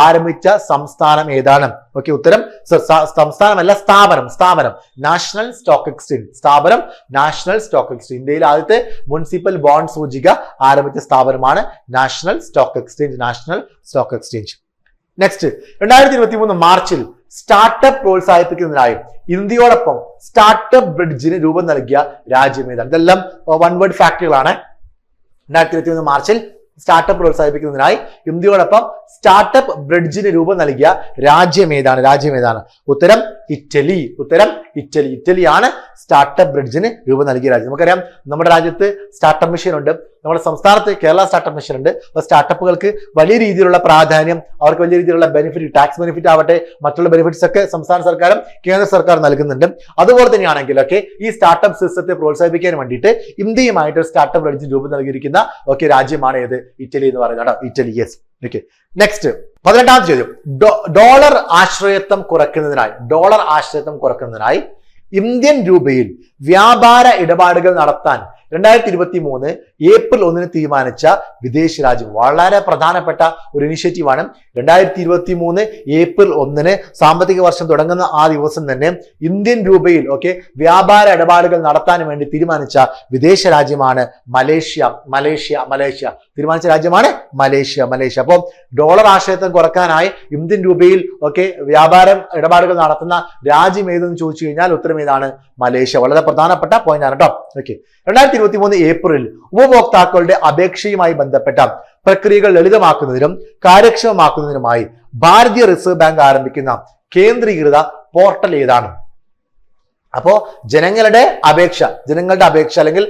ആരംഭിച്ച സംസ്ഥാനം ഏതാണ്? ഓക്കെ. ഉത്തരം സംസ്ഥാനമല്ല, സ്ഥാപനം നാഷണൽ സ്റ്റോക്ക് എക്സ്ചേഞ്ച്. ഇന്ത്യയിലെ ആദ്യത്തെ മുനിസിപ്പൽ ബോണ്ട് സൂചിക ആരംഭിച്ച സ്ഥാപനമാണ് നാഷണൽ സ്റ്റോക്ക് എക്സ്ചേഞ്ച്. നെക്സ്റ്റ്, 2023 മാർച്ചിൽ സ്റ്റാർട്ടപ്പ് പ്രോത്സാഹിപ്പിക്കുന്നതിനായി ഇന്ത്യയോടൊപ്പം സ്റ്റാർട്ടപ്പ് ബ്രിഡ്ജിന് രൂപം നൽകിയ രാജ്യം ഏതാണ്? ഇതെല്ലാം വൺ വേർഡ് ഫാക്ടറികളാണ്. 2021 മാർച്ചിൽ സ്റ്റാർട്ടപ്പ് പ്രോത്സാഹിപ്പിക്കുന്നതിനായി ഇന്ത്യയോടൊപ്പം സ്റ്റാർട്ടപ്പ് ബ്രിഡ്ജിന് രൂപം നൽകിയ രാജ്യം ഏതാണ്? ഉത്തരം ഇറ്റലി. ഇറ്റലിയാണ് സ്റ്റാർട്ടപ്പ് ബ്രിഡ്ജിന് രൂപം നൽകിയ രാജ്യം. നമുക്കറിയാം നമ്മുടെ രാജ്യത്ത് സ്റ്റാർട്ടപ്പ് മിഷൻ ഉണ്ട്, നമ്മുടെ സംസ്ഥാനത്ത് കേരള സ്റ്റാർട്ടപ്പ് മിഷൻ ഉണ്ട്. അപ്പോൾ സ്റ്റാർട്ടപ്പുകൾക്ക് വലിയ രീതിയിലുള്ള പ്രാധാന്യം, അവർക്ക് വലിയ രീതിയിലുള്ള ബെനിഫിറ്റ്, ടാക്സ് ബെനിഫിറ്റ് ആവട്ടെ, മറ്റുള്ള ബെനിഫിറ്റ്സ് ഒക്കെ സംസ്ഥാന സർക്കാരും കേന്ദ്ര സർക്കാർ നൽകുന്നുണ്ട്. അതുപോലെ തന്നെയാണെങ്കിലൊക്കെ ഈ സ്റ്റാർട്ടപ്പ് സിസ്റ്റത്തെ പ്രോത്സാഹിപ്പിക്കാൻ വേണ്ടിയിട്ട് ഇന്ത്യയുമായിട്ട് സ്റ്റാർട്ടപ്പ് ബ്രിഡ്ജിന് രൂപം നൽകിയിരിക്കുന്ന രാജ്യമാണ് ഏത്? ഇറ്റലി എന്ന് പറയുന്നത്. ഇറ്റലി. യെസ്. ഓക്കെ. നെക്സ്റ്റ് 18ാമത്തെ ചോദ്യം. ഡോളർ ആശ്രയത്വം കുറയ്ക്കുന്നതിനായി ഇന്ത്യൻ രൂപയിൽ വ്യാപാര ഇടപാടുകൾ നടത്താൻ 2023 ഏപ്രിൽ 1 തീരുമാനിച്ച വിദേശ രാജ്യം. വളരെ പ്രധാനപ്പെട്ട ഒരു ഇനിഷ്യേറ്റീവാണ്. 2023 ഏപ്രിൽ 1 സാമ്പത്തിക വർഷം തുടങ്ങുന്ന ആ ദിവസം തന്നെ ഇന്ത്യൻ രൂപയിൽ വ്യാപാര ഇടപാടുകൾ നടത്താൻ വേണ്ടി തീരുമാനിച്ച വിദേശ രാജ്യമാണ് മലേഷ്യ. തീരുമാനിച്ച രാജ്യമാണ് മലേഷ്യ. അപ്പോൾ ഡോളർ ആശ്രയത്വം കുറക്കാനായി ഇന്ത്യൻ രൂപയിൽ വ്യാപാരം ഇടപാടുകൾ നടത്തുന്ന രാജ്യം ഏതെന്ന് ചോദിച്ചു കഴിഞ്ഞാൽ ഉത്തരം ഏതാണ്? മലേഷ്യ. വളരെ പ്രധാനപ്പെട്ട പോയിന്റ് ആണ് കേട്ടോ. 2023 ഏപ്രിൽ ഉപഭോക്താക്കളുടെ അപേക്ഷയുമായി ബന്ധപ്പെട്ട പ്രക്രിയകൾ ലളിതമാക്കുന്നതിനും കാര്യക്ഷമമാക്കുന്നതിനുമായി ഭാരതീയ റിസർവ് ബാങ്ക് ആരംഭിക്കുന്ന കേന്ദ്രീകൃത പോർട്ടൽ ഏതാണ്? അപ്പോ ജനങ്ങളുടെ അപേക്ഷ അല്ലെങ്കിൽ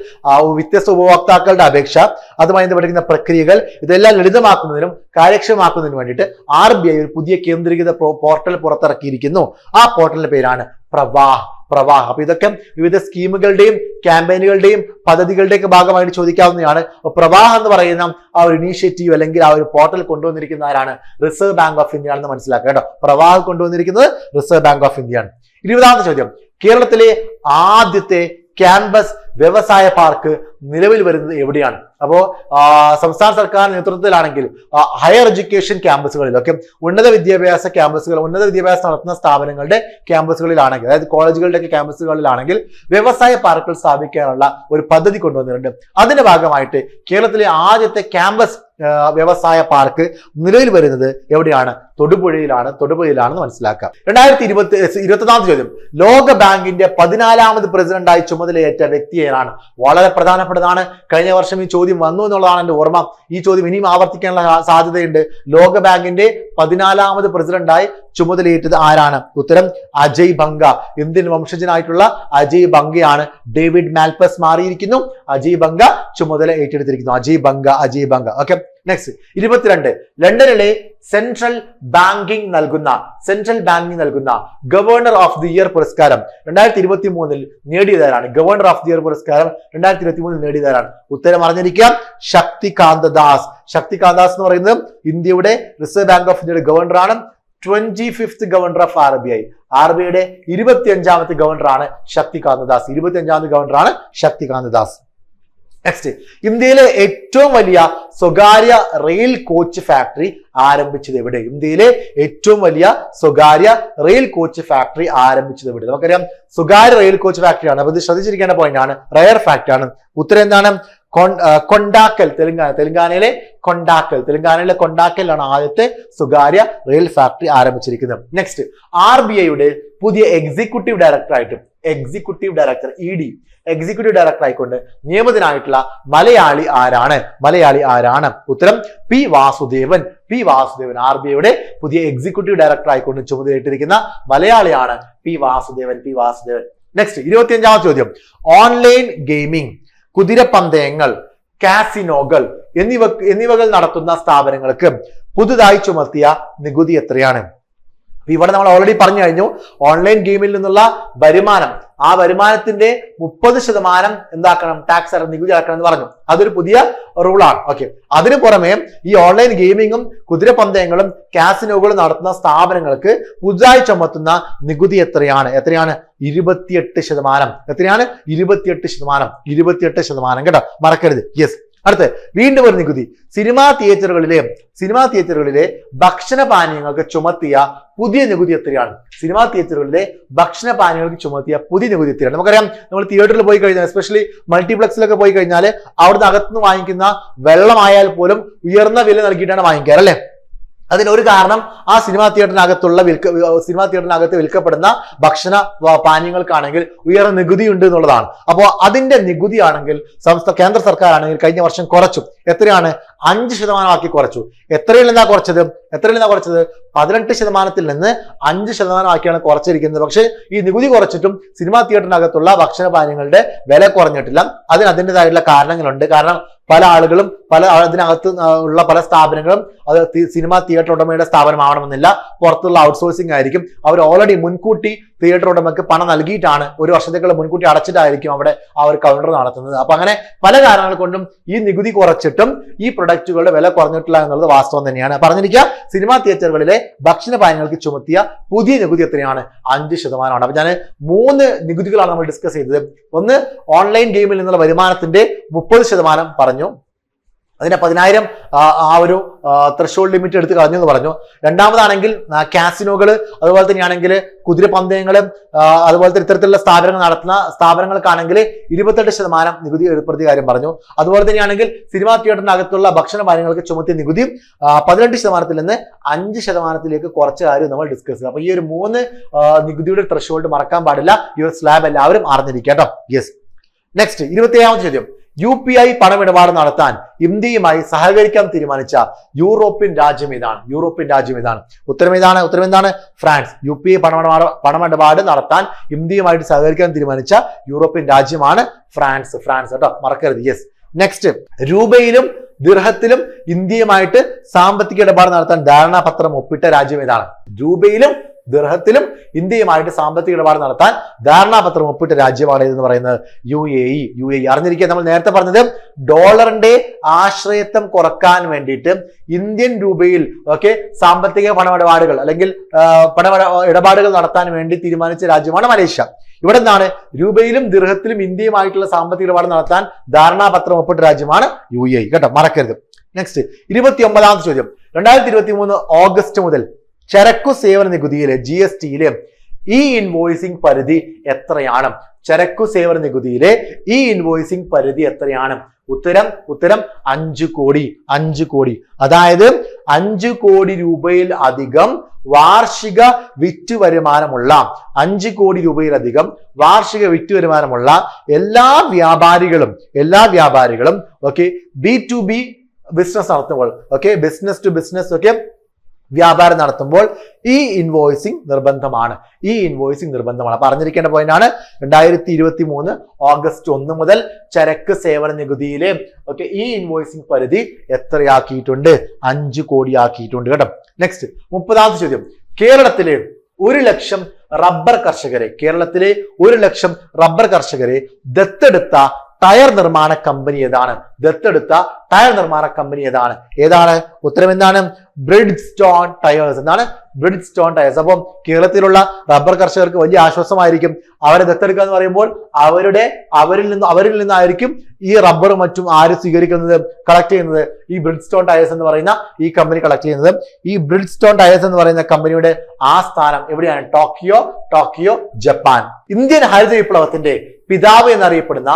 വ്യത്യസ്ത ഉപഭോക്താക്കളുടെ അപേക്ഷ, അതുമായി ബന്ധപ്പെട്ടിരിക്കുന്ന പ്രക്രിയകൾ, ഇതെല്ലാം ലളിതമാക്കുന്നതിനും കാര്യക്ഷമമാക്കുന്നതിനും വേണ്ടിയിട്ട് RBI ഒരു പുതിയ കേന്ദ്രീകൃത പോർട്ടൽ പുറത്തിറക്കിയിരിക്കുന്നു. ആ പോർട്ടലിന്റെ പേരാണ് പ്രവാഹ്. അപ്പൊ ഇതൊക്കെ വിവിധ സ്കീമുകളുടെയും ക്യാമ്പയിനുകളുടെയും പദ്ധതികളുടെയൊക്കെ ഭാഗമായിട്ട് ചോദിക്കാവുന്നതാണ്. പ്രവാഹ് എന്ന് പറയുന്ന ആ ഒരു ഇനീഷ്യേറ്റീവ് അല്ലെങ്കിൽ ആ ഒരു പോർട്ടൽ കൊണ്ടുവന്നിരിക്കുന്ന ആരാണ്? റിസർവ് ബാങ്ക് ഓഫ് ഇന്ത്യ ആണെന്ന് മനസ്സിലാക്കുക കേട്ടോ. പ്രവാഹ് കൊണ്ടുവന്നിരിക്കുന്നത് റിസർവ് ബാങ്ക് ഓഫ് ഇന്ത്യ ആണ്. 20ാമത്തെ ചോദ്യം. കേരളത്തിലെ ആദ്യത്തെ ക്യാമ്പസ് വ്യവസായ പാർക്ക് നിലവിൽ വരുന്നത് എവിടെയാണ്? അപ്പോ സംസ്ഥാന സർക്കാർ നേതൃത്വത്തിലാണെങ്കിൽ ഹയർ എഡ്യൂക്കേഷൻ ക്യാമ്പസുകളിലൊക്കെ ഉന്നത വിദ്യാഭ്യാസം നടത്തുന്ന സ്ഥാപനങ്ങളുടെ ക്യാമ്പസുകളിലാണെങ്കിൽ, അതായത് കോളേജുകളുടെ ഒക്കെ ക്യാമ്പസുകളിലാണെങ്കിൽ വ്യവസായ പാർക്കുകൾ സ്ഥാപിക്കാനുള്ള ഒരു പദ്ധതി കൊണ്ടുവന്നിട്ടുണ്ട്. അതിന്റെ ഭാഗമായിട്ട് കേരളത്തിലെ ആദ്യത്തെ ക്യാമ്പസ് വ്യവസായ പാർക്ക് നിലവിൽ വരുന്നത് എവിടെയാണ്? തൊടുപുഴയിലാണെന്ന് മനസ്സിലാക്കാം. 2021 ചോദ്യം. ലോക ബാങ്കിന്റെ 14ാമത് പ്രസിഡന്റായി ചുമതലയേറ്റ വ്യക്തിയാണ്. വളരെ പ്രധാനപ്പെട്ടതാണ്. കഴിഞ്ഞ വർഷം ഈ ചോദ്യം വന്നു എന്നുള്ളതാണ് എന്റെ ഓർമ്മ. ഈ ചോദ്യം ഇനിയും ആവർത്തിക്കാനുള്ള സാധ്യതയുണ്ട്. ലോക ബാങ്കിന്റെ 14ാമത് പ്രസിഡന്റായി ചുമതലയേറ്റത് ആരാണ്? ഉത്തരം അജയ് ബംഗ. ഇന്ത്യൻ വംശജനായിട്ടുള്ള അജയ് ബംഗയാണ്. ഡേവിഡ് മാൽപ്പസ് മാറിയിരിക്കുന്നു. അജയ് ബംഗ ചുമതല ഏറ്റെടുത്തിരിക്കുന്നു. അജയ് ബംഗ. ഓക്കെ. നെക്സ്റ്റ് 22. ലണ്ടനിലെ സെൻട്രൽ ബാങ്കിംഗ് നൽകുന്ന ഗവർണർ ഓഫ് ദി ഇയർ പുരസ്കാരം 2023 നേടിയതാരാണ്? ഗവർണർ ഓഫ് ദി ഇയർ പുരസ്കാരം 2023 നേടിയതാരാണ്? ഉത്തരം അറിഞ്ഞിരിക്കുക. ശക്തികാന്ത ദാസ് എന്ന് പറയുന്നത് ഇന്ത്യയുടെ റിസർവ് ബാങ്ക് ഓഫ് ഇന്ത്യയുടെ ഗവർണറാണ്. 25th ഗവർണർ ഓഫ് RBIയുടെ 25ാമത്തെ ഗവർണറാണ് ശക്തികാന്ത ദാസ്. നെക്സ്റ്റ്. ഇന്ത്യയിലെ ഏറ്റവും വലിയ സ്വകാര്യ റെയിൽ കോച്ച് ഫാക്ടറി ആരംഭിച്ചത് എവിടെ? നമുക്കറിയാം സ്വകാര്യ റെയിൽ കോച്ച് ഫാക്ടറിയാണ്. അപ്പൊ ഇത് ശ്രദ്ധിച്ചിരിക്കേണ്ട പോയിന്റ് ആണ്. റയർ ഫാക്ട് ആണ്. ഉത്തരം എന്താണ്? കൊണ്ടാക്കൽ. തെലങ്കാനയിലെ കൊണ്ടാക്കലാണ് ആദ്യത്തെ സ്വകാര്യ റെയിൽ ഫാക്ടറി ആരംഭിച്ചിരിക്കുന്നത്. നെക്സ്റ്റ്. RBIയുടെ പുതിയ എക്സിക്യൂട്ടീവ് ഡയറക്ടർ എക്സിക്യൂട്ടീവ് ഡയറക്ടർ ആയിക്കൊണ്ട് നിയമിതനായിട്ടുള്ള മലയാളി ആരാണ്? ഉത്തരം പി വാസുദേവൻ. RBIയുടെ പുതിയ എക്സിക്യൂട്ടീവ് ഡയറക്ടർ ആയിക്കൊണ്ട് ചുമതലയേറ്റിരിക്കുന്ന മലയാളിയാണ് പി വാസുദേവൻ. നെക്സ്റ്റ് 25ാമത്തെ ചോദ്യം. ഓൺലൈൻ ഗെയിമിംഗ്, കുതിരപ്പന്തയങ്ങൾ, കാസിനോകൾ എന്നിവകൾ നടത്തുന്ന സ്ഥാപനങ്ങൾക്ക് പുതുതായി ചുമത്തിയ നികുതി എത്രയാണ്? ഇവിടെ നമ്മൾ ഓൾറെഡി പറഞ്ഞു കഴിഞ്ഞു. ഓൺലൈൻ ഗെയിമിൽ നിന്നുള്ള വരുമാനം, ആ വരുമാനത്തിന്റെ 30% എന്താക്കണം? ടാക്സ് നികുതി അടക്കണം എന്ന് പറഞ്ഞു. അതൊരു പുതിയ റൂളാണ്. ഓക്കെ. അതിനു പുറമെ ഈ ഓൺലൈൻ ഗെയിമിങ്ങും കുതിരപ്പന്തയങ്ങളും കാസിനോകളും നടത്തുന്ന സ്ഥാപനങ്ങൾക്ക് പുതുതായി ചുമത്തുന്ന നികുതി എത്രയാണ്? 28%. എത്രയാണ്? 28%. കേട്ടോ, മറക്കരുത്. യെസ്. അടുത്ത് വീണ്ടും ഒരു നികുതി. സിനിമാ തിയേറ്ററുകളിലെ ഭക്ഷണപാനീയങ്ങൾക്ക് ചുമത്തിയ പുതിയ നികുതി എത്രയാണ്? നമുക്കറിയാം, നമ്മൾ തിയേറ്ററിൽ പോയി കഴിഞ്ഞാൽ, എസ്പെഷ്യലി മൾട്ടിപ്ലക്സിലൊക്കെ പോയി കഴിഞ്ഞാൽ അവിടുന്ന് അകത്തുനിന്ന് വാങ്ങിക്കുന്ന വെള്ളമായാൽ പോലും ഉയർന്ന വില നൽകിയിട്ടാണ് വാങ്ങിക്കാറ്, അല്ലെ? അതിനൊരു കാരണം ആ സിനിമാ തിയേറ്ററിനകത്ത് വിൽക്കപ്പെടുന്ന ഭക്ഷണ പാനീയങ്ങൾക്കാണെങ്കിൽ ഉയർന്ന നികുതി ഉണ്ട് എന്നുള്ളതാണ്. അപ്പോൾ അതിന്റെ നികുതി ആണെങ്കിൽ കേന്ദ്ര സർക്കാർ ആണെങ്കിൽ കഴിഞ്ഞ വർഷം കുറച്ചു. എത്രയാണ്? 5% കുറച്ചു. എത്രയിൽ നിന്നാ കുറച്ചത്? 18% നിന്ന് 5% കുറച്ചിരിക്കുന്നത്. പക്ഷേ ഈ നികുതി കുറച്ചിട്ടും സിനിമാ തിയേറ്ററിനകത്തുള്ള ഭക്ഷണ പാനീയങ്ങളുടെ വില കുറഞ്ഞിട്ടില്ല. അതിൻ്റെതായിട്ടുള്ള കാരണങ്ങളുണ്ട്. കാരണം പല ആളുകളും അതിനകത്ത് ഉള്ള പല സ്ഥാപനങ്ങളും അത് സിനിമാ തിയേറ്റർ ഉടമയുടെ സ്ഥാപനമാവണമെന്നില്ല, പുറത്തുള്ള ഔട്ട്സോഴ്സിംഗ് ആയിരിക്കും. അവർ ഓൾറെഡി മുൻകൂട്ടി തിയേറ്റർ ഉടമയ്ക്ക് പണം നൽകിയിട്ടാണ്, ഒരു വർഷത്തേക്കുള്ള മുൻകൂട്ടി അടച്ചിട്ടായിരിക്കും അവിടെ ആ ഒരു കൗണ്ടർ നടത്തുന്നത്. അപ്പൊ അങ്ങനെ പല കാരണങ്ങൾ കൊണ്ടും ഈ നികുതി കുറച്ചിട്ടും ഈ പ്രൊഡക്റ്റുകളുടെ വില കുറഞ്ഞിട്ടില്ല എന്നുള്ളത് വാസ്തവം തന്നെയാണ്. പറഞ്ഞിരിക്കുക, സിനിമാ തിയേറ്ററുകളിലെ ഭക്ഷണ പാനീയങ്ങൾക്ക് ചുമത്തിയ പുതിയ നികുതി എത്രയാണ്? 5%. അപ്പൊ ഞാൻ 3 നികുതികളാണ് നമ്മൾ ഡിസ്കസ് ചെയ്തത്. ഒന്ന്, ഓൺലൈൻ ഗെയിമിൽ നിന്നുള്ള വരുമാനത്തിന്റെ 30% പറഞ്ഞു, അതിന്റെ 10,000 ആ ഒരു ത്രഷോൾഡ് ലിമിറ്റ് എടുത്ത് കളഞ്ഞു എന്ന് പറഞ്ഞു. രണ്ടാമതാണെങ്കിൽ കാസിനോകൾ, അതുപോലെ തന്നെയാണെങ്കിൽ കുതിരപന്തയങ്ങൾ, അതുപോലത്തെ ഇത്തരത്തിലുള്ള സ്ഥാപനങ്ങൾ നടത്തുന്ന സ്ഥാപനങ്ങൾക്കാണെങ്കിൽ 28% നികുതി ഏർപ്പെടുത്തിയ കാര്യം പറഞ്ഞു. അതുപോലെ തന്നെയാണെങ്കിൽ സിനിമാ തിയേറ്ററിനകത്തുള്ള ഭക്ഷണ പാനീയങ്ങൾക്ക് ചുമത്തിയ നികുതി 18% നിന്ന് 5% കുറച്ച കാര്യം നമ്മൾ ഡിസ്കസ് ചെയ്തു. അപ്പൊ ഈ ഒരു 3 നികുതിയുടെ ത്രഷോൾഡ് മറക്കാൻ പാടില്ല. ഈ ഒരു സ്ലാബ് എല്ലാവരും അറിഞ്ഞിരിക്കുക കേട്ടോ. യെസ്. നെക്സ്റ്റ് 27ാമത്തെ ചോദ്യം. UPI പണമിടപാട് നടത്താൻ ഇന്ത്യയുമായി സഹകരിക്കാൻ തീരുമാനിച്ച യൂറോപ്യൻ രാജ്യം ഏതാണ്? ഉത്തരം എന്താണ്? ഫ്രാൻസ്. UPI പണമിടപാട് നടത്താൻ ഇന്ത്യയുമായിട്ട് സഹകരിക്കാൻ തീരുമാനിച്ച യൂറോപ്യൻ രാജ്യമാണ് ഫ്രാൻസ് കേട്ടോ, മറക്കരുത്. യെസ്. നെക്സ്റ്റ്, രൂപയിലും ദിർഹത്തിലും ഇന്ത്യയുമായിട്ട് സാമ്പത്തിക ഇടപാട് നടത്താൻ ധാരണാപത്രം ഒപ്പിട്ട രാജ്യം ഏതാണ്? രൂപയിലും ദിർഹത്തിലും ഇന്ത്യയുമായിട്ട് സാമ്പത്തിക ഇടപാട് നടത്താൻ ധാരണാപത്രം ഒപ്പിട്ട രാജ്യമാണ് ഇതെന്ന് പറയുന്നത് UAE. അറിഞ്ഞിരിക്കുക, നമ്മൾ നേരത്തെ പറഞ്ഞത് ഡോളറിന്റെ ആശ്രയത്വം കുറക്കാൻ വേണ്ടിയിട്ട് ഇന്ത്യൻ രൂപയിൽ സാമ്പത്തിക പണമിടപാടുകൾ അല്ലെങ്കിൽ ഇടപാടുകൾ നടത്താൻ വേണ്ടി തീരുമാനിച്ച രാജ്യമാണ് മലേഷ്യ. ഇവിടെ നിന്നാണ് രൂപയിലും ദിർഹത്തിലും ഇന്ത്യയുമായിട്ടുള്ള സാമ്പത്തിക ഇടപാട് നടത്താൻ ധാരണാപത്രം ഒപ്പിട്ട രാജ്യമാണ് UAE കേട്ടോ, മറക്കരുത്. നെക്സ്റ്റ് 29ാമത്തെ ചോദ്യം. 2023 ഓഗസ്റ്റ് മുതൽ ചരക്കു സേവന നികുതിയിലെ GSTയിലെ ഈ ഇൻവോയ്സിംഗ് പരിധി എത്രയാണ്? ചരക്കു സേവന നികുതിയിലെ ഈ ഇൻവോയ്സിംഗ് പരിധി എത്രയാണ്? ഉത്തരം 5 കോടി. അതായത് 5 കോടി രൂപയിൽ അധികം വാർഷിക വിറ്റ് വരുമാനമുള്ള 5 കോടി രൂപയിലധികം വാർഷിക വിറ്റ് വരുമാനമുള്ള എല്ലാ വ്യാപാരികളും B2B ബിസിനസ് നടത്തുമ്പോൾ ബിസിനസ് ടു ബിസിനസ് വ്യാപാരം നടത്തുമ്പോൾ ഈ ഇൻവോയ്സിംഗ് നിർബന്ധമാണ്. പറഞ്ഞിരിക്കേണ്ട പോയിന്റ് ആണ്. 2023 ഓഗസ്റ്റ് 1 മുതൽ ചരക്ക് സേവന നികുതിയിലെ ഈ ഇൻവോയ്സിംഗ് പരിധി എത്രയാക്കിയിട്ടുണ്ട്? 5 കോടി ആക്കിയിട്ടുണ്ട് കേട്ടോ. നെക്സ്റ്റ് 30ാമത്തെ ചോദ്യം. കേരളത്തിലെ 1 ലക്ഷം റബ്ബർ കർഷകരെ ദത്തെടുത്ത ടയർ നിർമ്മാണ കമ്പനി ഏതാണ്? ഉത്തരം എന്താണ്? Bridgestone tyres. അപ്പം കേരളത്തിലുള്ള റബ്ബർ കർഷകർക്ക് വലിയ ആശ്വാസമായിരിക്കും. അവരെ ദത്തെടുക്കുക എന്ന് പറയുമ്പോൾ അവരിൽ നിന്നായിരിക്കും ഈ റബ്ബറും മറ്റും ആര് കളക്ട് ചെയ്യുന്നത്? ഈ ബ്രിഡ്സ്റ്റോൺ ടയേഴ്സ് എന്ന് പറയുന്ന ഈ കമ്പനി കളക്ട് ചെയ്യുന്നത്. ഈ ബ്രിഡ്സ്റ്റോൺ ടയേഴ്സ് എന്ന് പറയുന്ന കമ്പനിയുടെ ആസ്ഥാനം എവിടെയാണ്? Tokyo, Japan. ഇന്ത്യൻ ഹരിത വിപ്ലവത്തിന്റെ പിതാവ് എന്നറിയപ്പെടുന്ന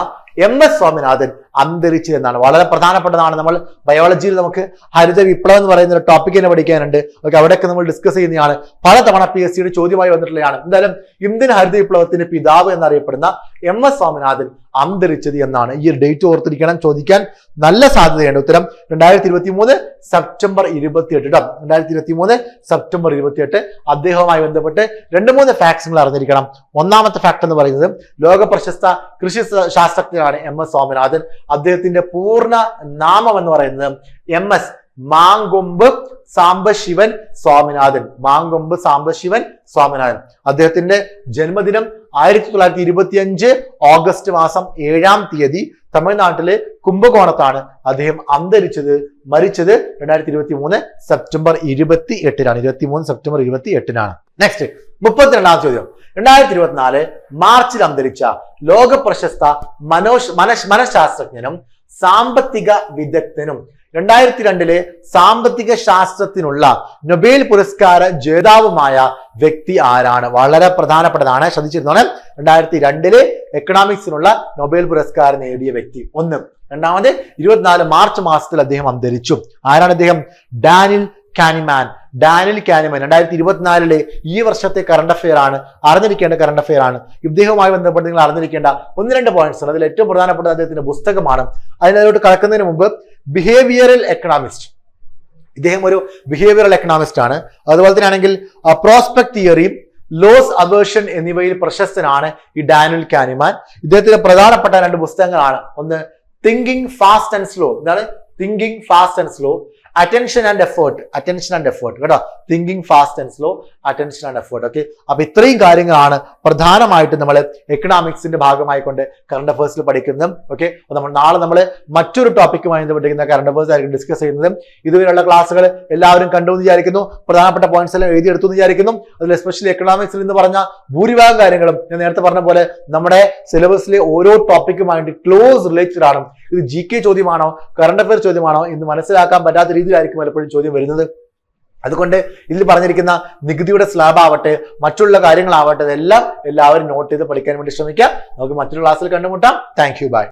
MS സ്വാമിനാഥൻ അന്തരിച്ചതെന്നാണ്. വളരെ പ്രധാനപ്പെട്ടതാണ്. നമ്മൾ ബയോളജിയിൽ നമുക്ക് ഹരിത വിപ്ലവം എന്ന് പറയുന്ന ഒരു ടോപ്പിക് തന്നെ പഠിക്കാനുണ്ട്. അവിടെയൊക്കെ നമ്മൾ ഡിസ്കസ് ചെയ്യുന്നതാണ്. പലതവണ PSCയുടെ ചോദ്യമായി വന്നിട്ടുള്ളതാണ്. എന്തായാലും ഇന്ത്യൻ ഹരിത വിപ്ലവത്തിന്റെ പിതാവ് എന്നറിയപ്പെടുന്ന MS സ്വാമിനാഥൻ അന്തരിച്ചത് എന്നാണ്. ഈ ഒരു ഡേറ്റ് ഓർത്തിരിക്കണം, ചോദിക്കാൻ നല്ല സാധ്യതയുണ്ട്. ഉത്തരം 2023 സെപ്റ്റംബർ 28. 2023 സെപ്റ്റംബർ 28. അദ്ദേഹവുമായി ബന്ധപ്പെട്ട് 2-3 ഫാക്ട്സ് നിങ്ങൾ അറിഞ്ഞിരിക്കണം. ഒന്നാമത്തെ ഫാക്ട് എന്ന് പറയുന്നത് ലോക പ്രശസ്ത കൃഷി ശാസ്ത്രജ്ഞനാണ് MS സ്വാമിനാഥൻ. അദ്ദേഹത്തിന്റെ പൂർണ്ണ നാമം എന്ന് പറയുന്നത് MS മാങ്കൊമ്പ് സാംബശിവൻ സ്വാമിനാഥൻ. അദ്ദേഹത്തിന്റെ ജന്മദിനം 1925 ഓഗസ്റ്റ് മാസം 7-ാം തീയതി തമിഴ്നാട്ടിലെ കുംഭകോണത്താണ്. അദ്ദേഹം മരിച്ചത് 2023 സെപ്റ്റംബർ 28-നാണ്. 23 സെപ്റ്റംബർ 28-നാണ്. നെക്സ്റ്റ് 32ാം ചോദ്യം. 2024 മാർച്ചിൽ അന്തരിച്ച ലോക പ്രശസ്ത മനഃശാസ്ത്രജ്ഞനും സാമ്പത്തിക വിദഗ്ധനും 2002 സാമ്പത്തിക ശാസ്ത്രത്തിനുള്ള നൊബേൽ പുരസ്കാര ജേതാവുമായ വ്യക്തി ആരാണ്? വളരെ പ്രധാനപ്പെട്ടതാണ്, ശ്രദ്ധിച്ചിരുന്നോളെ. 2002 എക്കണോമിക്സിനുള്ള നൊബേൽ പുരസ്കാരം നേടിയ വ്യക്തി ഒന്ന്. രണ്ടാമത് 24 മാർച്ച് മാസത്തിൽ അദ്ദേഹം അന്തരിച്ചു. ആരാണ് അദ്ദേഹം? ഡാനിൽ ഡാനിയൽ കാനിമാൻ 2024 ഈ വർഷത്തെ കറണ്ട് അഫെയർ ആണ്, അറിഞ്ഞിരിക്കേണ്ട കറണ്ട് അഫെയർ ആണ്. ഇദ്ദേഹവുമായി ബന്ധപ്പെട്ട് നിങ്ങൾ അറിഞ്ഞിരിക്കേണ്ട 1-2 പോയിന്റ്സ് ആണ്. അതിൽ ഏറ്റവും പ്രധാനപ്പെട്ട അദ്ദേഹത്തിന്റെ പുസ്തകമാണ്. അതിനകത്തോട്ട് കടക്കുന്നതിന് മുമ്പ് ബിഹേവിയറൽ എക്കണോമിസ്റ്റ്, ഇദ്ദേഹം ഒരു ബിഹേവിയറൽ എക്കണോമിസ്റ്റ് ആണ്. അതുപോലെ തന്നെ ആണെങ്കിൽ പ്രോസ്പെക്ട് തിയറിയും ലോസ് അവേർഷൻ എന്നിവയിൽ പ്രശസ്തനാണ് ഈ ഡാനിയൽ കാനിമാൻ. ഇദ്ദേഹത്തിന്റെ പ്രധാനപ്പെട്ട 2 പുസ്തകങ്ങളാണ്. ഒന്ന് തിങ്കിങ് ഫാസ്റ്റ് ആൻഡ് സ്ലോ, എന്താണ് thinking fast and slow, attention and effort കേട്ടോ. Thinking fast and slow, attention and effort. Okay, അപ്പൊ ഇത്രയും കാര്യങ്ങളാണ് പ്രധാനമായിട്ടും നമ്മൾ എക്കണോമിക്സിന്റെ ഭാഗമായിക്കൊണ്ട് കറണ്ട് അഫേഴ്സിൽ പഠിക്കുന്നത്. ഓക്കെ, അപ്പൊ നാളെ നമ്മൾ മറ്റൊരു ടോപ്പിക്കുമായി ബന്ധപ്പെട്ടിരിക്കുന്ന കറണ്ട് അഫേഴ്സ് ആയിരിക്കും ഡിസ്കസ് ചെയ്യുന്നത്. ഇതുവരെയുള്ള ക്ലാസ്സുകൾ എല്ലാവരും കണ്ടു എന്ന് വിചാരിക്കുന്നു. പ്രധാനപ്പെട്ട പോയിന്റ്സ് എല്ലാം എഴുതിയെടുത്തു എന്ന് വിചാരിക്കുന്നു. അതിൽ എസ്പെഷ്യലി എക്കണോമിക്സിൽ എന്ന് പറഞ്ഞ ഭൂരിഭാഗം കാര്യങ്ങളും ഞാൻ നേരത്തെ പറഞ്ഞ പോലെ നമ്മുടെ സിലബസിലെ ഓരോ ടോപ്പിക്കുമായിട്ട് ക്ലോസ് റിലേറ്റഡ് ആണ്. ഇത് GK ചോദ്യമാണോ കറണ്ട് അഫയർ ചോദ്യമാണോ എന്ന് മനസ്സിലാക്കാൻ പറ്റാത്ത രീതിയിലായിരിക്കും പലപ്പോഴും ചോദ്യം വരുന്നത്. അതുകൊണ്ട് ഇതിൽ പറഞ്ഞിരിക്കുന്ന നികുതിയുടെ സ്ലാബ് ആവട്ടെ, മറ്റുള്ള കാര്യങ്ങളാവട്ടെ, ഇതെല്ലാം എല്ലാവരും നോട്ട് ചെയ്ത് പഠിക്കാൻ വേണ്ടി ശ്രമിക്കാം. നമുക്ക് മറ്റൊരു ക്ലാസ്സിൽ കണ്ടുമുട്ടാം. Thank you, by.